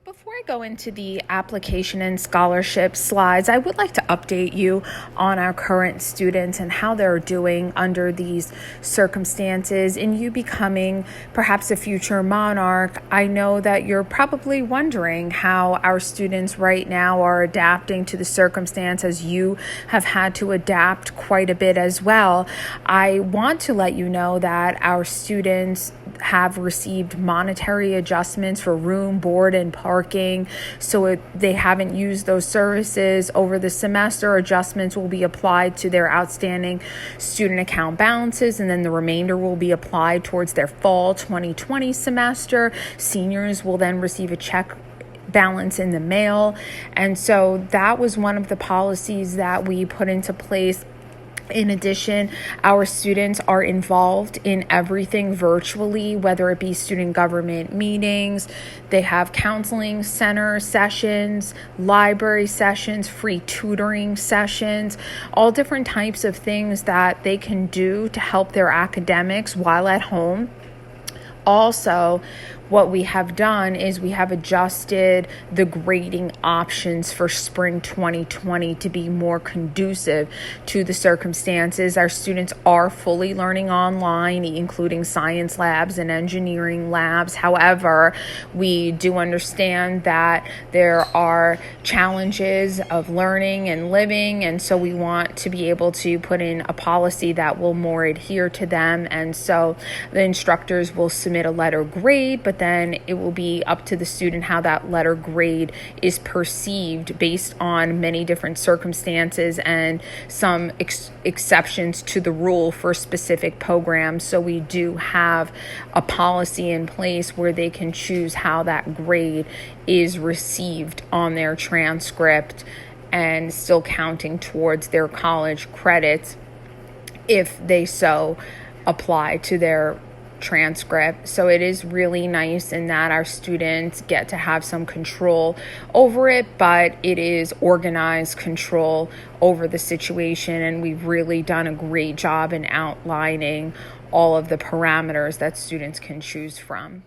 Before I go into the application and scholarship slides, I would like to update you on our current students and how they're doing under these circumstances. In you becoming perhaps a future monarch, I know that you're probably wondering how our students right now are adapting to the circumstance, as you have had to adapt quite a bit as well. I want to let you know that our students have received monetary adjustments for room, board, and parking. So they haven't used those services over the semester. Adjustments will be applied to their outstanding student account balances, and then the remainder will be applied towards their fall 2020 semester. Seniors will then receive a check balance in the mail. And so that was one of the policies that we put into place. In addition, our students are involved in everything virtually, whether it be student government meetings. They have counseling center sessions, library sessions, free tutoring sessions, all different types of things that they can do to help their academics while at home. Also, what we have done is we have adjusted the grading options for spring 2020 to be more conducive to the circumstances. Our students are fully learning online, including science labs and engineering labs. However, we do understand that there are challenges of learning and living, and so we want to be able to put in a policy that will more adhere to them. And so the instructors will submit a letter grade, but then it will be up to the student how that letter grade is perceived based on many different circumstances and some exceptions to the rule for specific programs. So we do have a policy in place where they can choose how that grade is received on their transcript, and still counting towards their college credits if they so apply to their transcript. So it is really nice in that our students get to have some control over it, but it is organized control over the situation, and we've really done a great job in outlining all of the parameters that students can choose from.